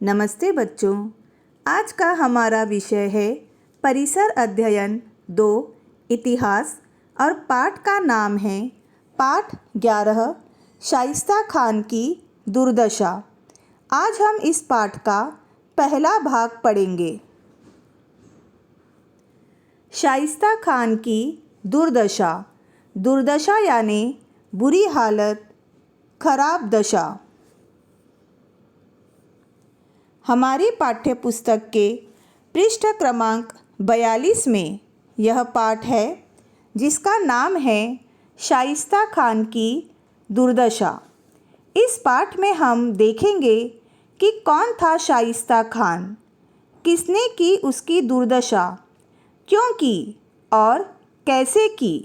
नमस्ते बच्चों। आज का हमारा विषय है परिसर अध्ययन 2 इतिहास और पाठ का नाम है पाठ 11 शाइस्ता खान की दुर्दशा। आज हम इस पाठ का पहला भाग पढ़ेंगे। शाइस्ता खान की दुर्दशा। दुर्दशा यानी बुरी हालत, खराब दशा। हमारी पाठ्य पुस्तक के पृष्ठ क्रमांक 42 में यह पाठ है जिसका नाम है शाइस्ता खान की दुर्दशा। इस पाठ में हम देखेंगे कि कौन था शाइस्ता खान, किसने की उसकी दुर्दशा, क्यों की और कैसे की।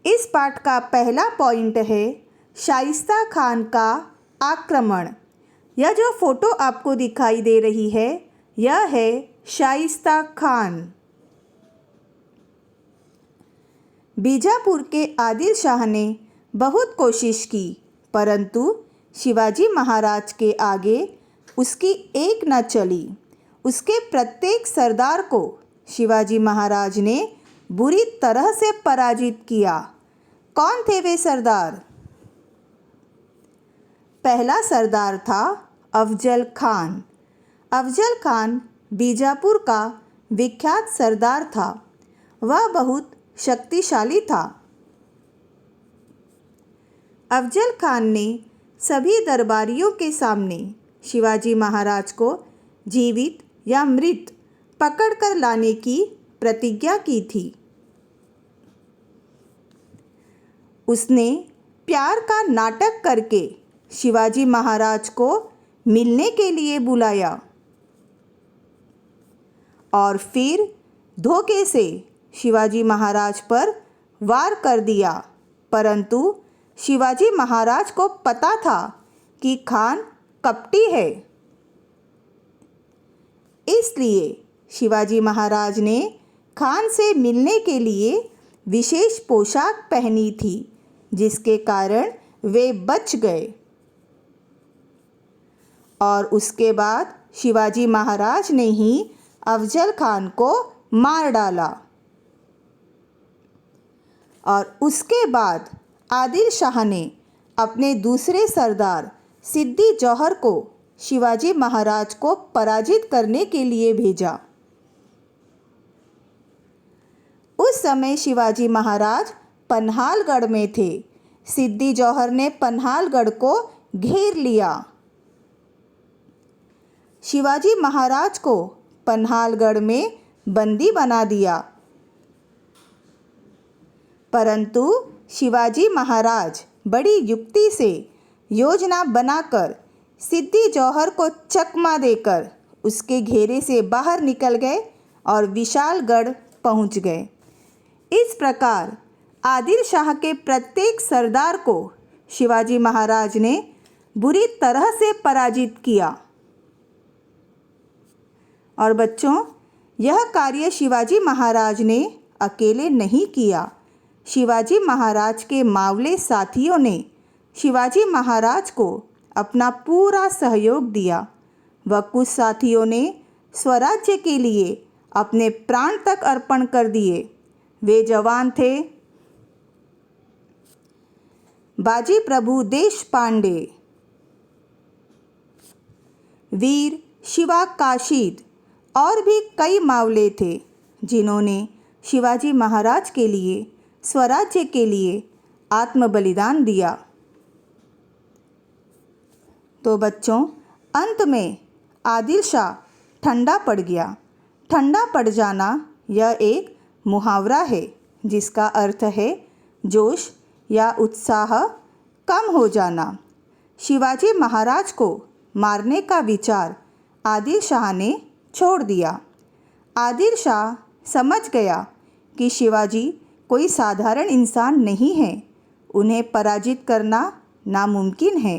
इस पाठ का पहला पॉइंट है शाइस्ता खान का आक्रमण। यह जो फोटो आपको दिखाई दे रही है यह है शाइस्ता खान। बीजापुर के आदिल शाह ने बहुत कोशिश की परंतु शिवाजी महाराज के आगे उसकी एक न चली। उसके प्रत्येक सरदार को शिवाजी महाराज ने बुरी तरह से पराजित किया। कौन थे वे सरदार? पहला सरदार था अफजल खान। अफजल खान बीजापुर का विख्यात सरदार था। वह बहुत शक्तिशाली था। अफजल खान ने सभी दरबारियों के सामने शिवाजी महाराज को जीवित या मृत पकड़कर लाने की प्रतिज्ञा की थी। उसने प्यार का नाटक करके शिवाजी महाराज को मिलने के लिए बुलाया और फिर धोखे से शिवाजी महाराज पर वार कर दिया। परंतु शिवाजी महाराज को पता था कि खान कपटी है। इसलिए शिवाजी महाराज ने खान से मिलने के लिए विशेष पोशाक पहनी थी जिसके कारण वे बच गए। और उसके बाद शिवाजी महाराज ने ही अफजल खान को मार डाला। और उसके बाद आदिल शाह ने अपने दूसरे सरदार सिद्दी जौहर को शिवाजी महाराज को पराजित करने के लिए भेजा। उस समय शिवाजी महाराज पन्हालगढ़ में थे। सिद्दी जौहर ने पन्हालगढ़ को घेर लिया। शिवाजी महाराज को पन्हालगढ़ में बंदी बना दिया। परंतु शिवाजी महाराज बड़ी युक्ति से योजना बनाकर सिद्दी जौहर को चकमा देकर उसके घेरे से बाहर निकल गए और विशालगढ़ पहुंच गए। इस प्रकार आदिल शाह के प्रत्येक सरदार को शिवाजी महाराज ने बुरी तरह से पराजित किया। और बच्चों, यह कार्य शिवाजी महाराज ने अकेले नहीं किया। शिवाजी महाराज के मावले साथियों ने शिवाजी महाराज को अपना पूरा सहयोग दिया। वह कुछ साथियों ने स्वराज्य के लिए अपने प्राण तक अर्पण कर दिए। वे जवान थे बाजी प्रभु देशपांडे, वीर शिवा काशीद और भी कई मावले थे जिन्होंने शिवाजी महाराज के लिए, स्वराज्य के लिए आत्म बलिदान दिया। तो बच्चों, अंत में आदिल शाह ठंडा पड़ गया। ठंडा पड़ जाना यह एक मुहावरा है जिसका अर्थ है जोश या उत्साह कम हो जाना। शिवाजी महाराज को मारने का विचार आदिल शाह ने छोड़ दिया। आदिल शाह समझ गया कि शिवाजी कोई साधारण इंसान नहीं है। उन्हें पराजित करना नामुमकिन है।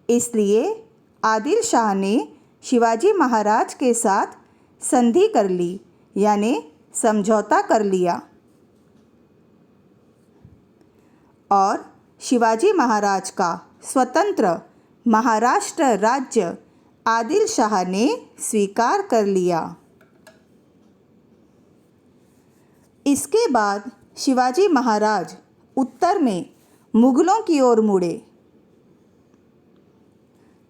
इसलिए आदिल शाह ने शिवाजी महाराज के साथ संधि कर ली यानी समझौता कर लिया और शिवाजी महाराज का स्वतंत्र महाराष्ट्र राज्य आदिल शाह ने स्वीकार कर लिया। इसके बाद शिवाजी महाराज उत्तर में मुगलों की ओर मुड़े,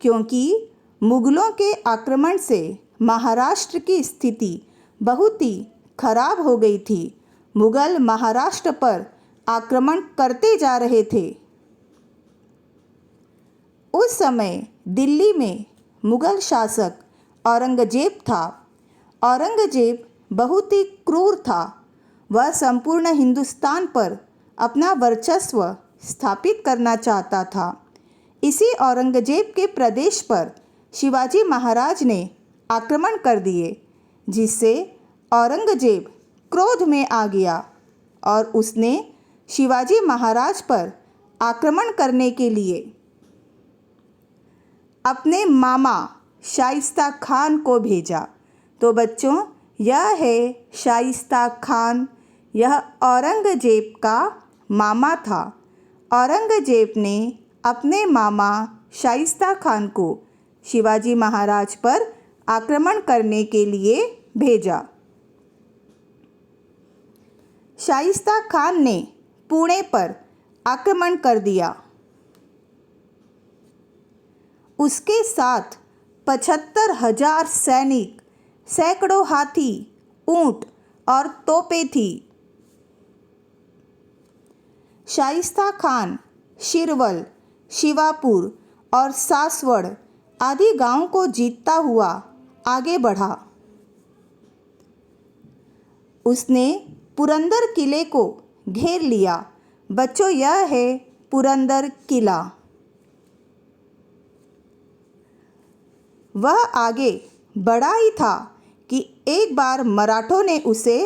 क्योंकि मुगलों के आक्रमण से महाराष्ट्र की स्थिति बहुत ही खराब हो गई थी। मुगल महाराष्ट्र पर आक्रमण करते जा रहे थे। उस समय दिल्ली में मुगल शासक औरंगजेब था। औरंगजेब बहुत ही क्रूर था। वह संपूर्ण हिंदुस्तान पर अपना वर्चस्व स्थापित करना चाहता था। इसी औरंगजेब के प्रदेश पर शिवाजी महाराज ने आक्रमण कर दिए, जिससे औरंगजेब क्रोध में आ गया और उसने शिवाजी महाराज पर आक्रमण करने के लिए अपने मामा शाइस्ता खान को भेजा। तो बच्चों, यह है शाइस्ता खान। यह औरंगजेब का मामा था। औरंगजेब ने अपने मामा शाइस्ता खान को शिवाजी महाराज पर आक्रमण करने के लिए भेजा। शाइस्ता खान ने पुणे पर आक्रमण कर दिया। उसके साथ 75,000 सैनिक, सैकड़ों हाथी, ऊंट और तोपें थी। शाइस्ता खान शिरवल, शिवापुर और सासवड़ आदि गांवों को जीतता हुआ आगे बढ़ा। उसने पुरंदर किले को घेर लिया। बच्चों, यह है पुरंदर किला। वह आगे बढ़ा ही था कि एक बार मराठों ने उसे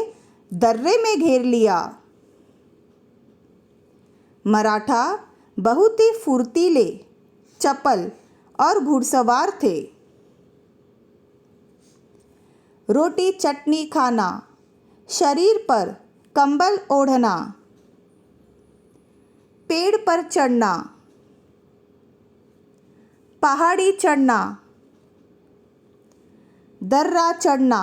दर्रे में घेर लिया। मराठा बहुत ही फुर्तीले, चपल और घुड़सवार थे। रोटी चटनी खाना, शरीर पर कंबल ओढ़ना, पेड़ पर चढ़ना, पहाड़ी चढ़ना, दर्रा चढ़ना,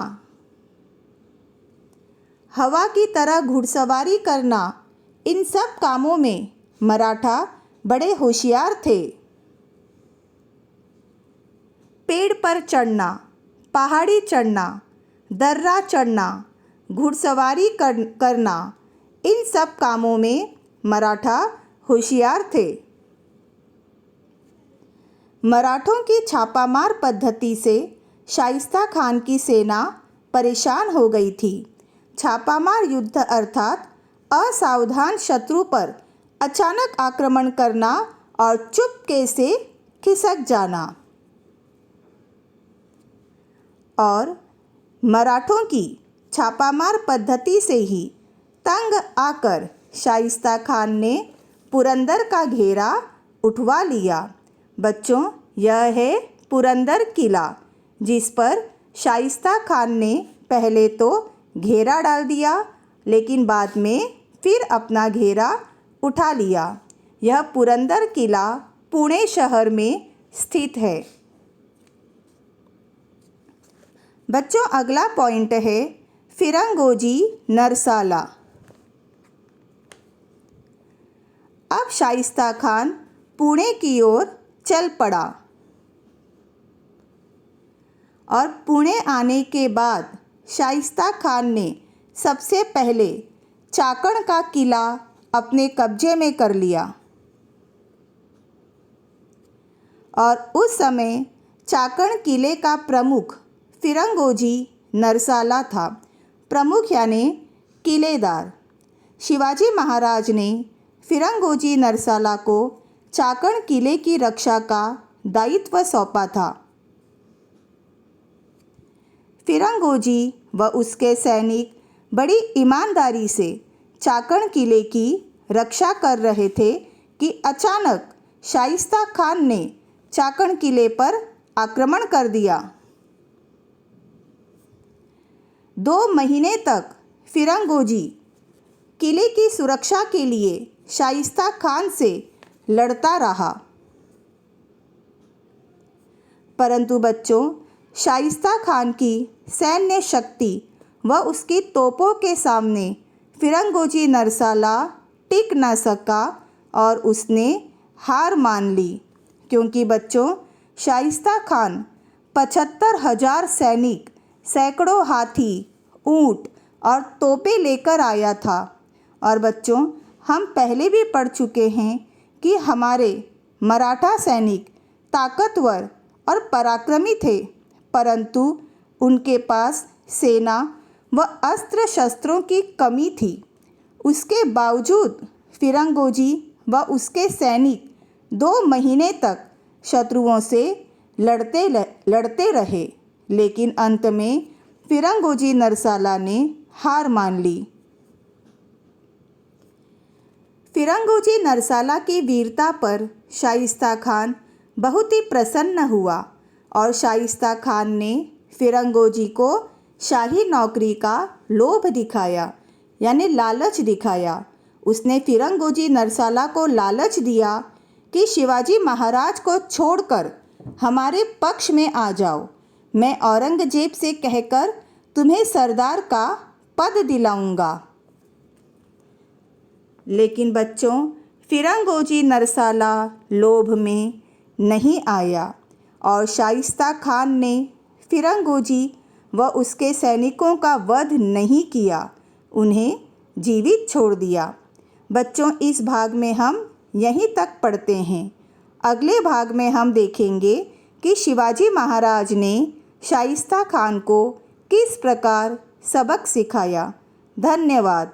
हवा की तरह घुड़सवारी करना, इन सब कामों में मराठा बड़े होशियार थे। पेड़ पर चढ़ना, पहाड़ी चढ़ना, दर्रा चढ़ना, घुड़सवारी करना, इन सब कामों में मराठा होशियार थे। मराठों की छापामार पद्धति से शाइस्ता खान की सेना परेशान हो गई थी। छापामार युद्ध अर्थात असावधान शत्रु पर अचानक आक्रमण करना और चुपके से खिसक जाना। और मराठों की छापामार पद्धति से ही तंग आकर शाइस्ता खान ने पुरंदर का घेरा उठवा लिया। बच्चों, यह है पुरंदर किला, जिस पर शाइस्ता खान ने पहले तो घेरा डाल दिया, लेकिन बाद में फिर अपना घेरा उठा लिया। यह पुरंदर किला पुणे शहर में स्थित है। बच्चों, अगला पॉइंट है फिरंगोजी नरसाला। अब शाइस्ता खान पुणे की ओर चल पड़ा और पुणे आने के बाद शाइस्ता खान ने सबसे पहले चाकण का किला अपने कब्जे में कर लिया। और उस समय चाकण किले का प्रमुख फिरंगोजी नरसाला था। प्रमुख यानी किलेदार। शिवाजी महाराज ने फिरंगोजी नरसाला को चाकण किले की रक्षा का दायित्व सौंपा था। फिरंगोजी व उसके सैनिक बड़ी ईमानदारी से चाकण किले की रक्षा कर रहे थे कि अचानक शाइस्ता खान ने चाकण किले पर आक्रमण कर दिया। 2 महीने तक फिरंगोजी किले की सुरक्षा के लिए शाइस्ता खान से लड़ता रहा। परंतु बच्चों, शाइस्ता खान की सैन्य शक्ति व उसकी तोपों के सामने फिरंगोजी नरसाला टिक न सका और उसने हार मान ली, क्योंकि बच्चों शाइस्ता खान 75,000 सैनिक, सैकड़ों हाथी, ऊंट और तोपें लेकर आया था। और बच्चों, हम पहले भी पढ़ चुके हैं कि हमारे मराठा सैनिक ताकतवर और पराक्रमी थे, परंतु उनके पास सेना व अस्त्र शस्त्रों की कमी थी। उसके बावजूद फिरंगोजी व उसके सैनिक 2 महीने तक शत्रुओं से लड़ते रहे, लेकिन अंत में फिरंगोजी नरसाला ने हार मान ली। फिरंगोजी नरसाला की वीरता पर शाइस्ता खान बहुत ही प्रसन्न हुआ और शाइस्ता खान ने फिरंगोजी को शाही नौकरी का लोभ दिखाया, यानी लालच दिखाया। उसने फिरंगोजी नरसाला को लालच दिया कि शिवाजी महाराज को छोड़कर हमारे पक्ष में आ जाओ, मैं औरंगजेब से कहकर तुम्हें सरदार का पद दिलाऊंगा। लेकिन बच्चों, फिरंगोजी नरसाला लोभ में नहीं आया और शाइस्ता खान ने फिरंगोजी व उसके सैनिकों का वध नहीं किया, उन्हें जीवित छोड़ दिया। बच्चों, इस भाग में हम यहीं तक पढ़ते हैं। अगले भाग में हम देखेंगे कि शिवाजी महाराज ने शाइस्ता खान को किस प्रकार सबक सिखाया। धन्यवाद।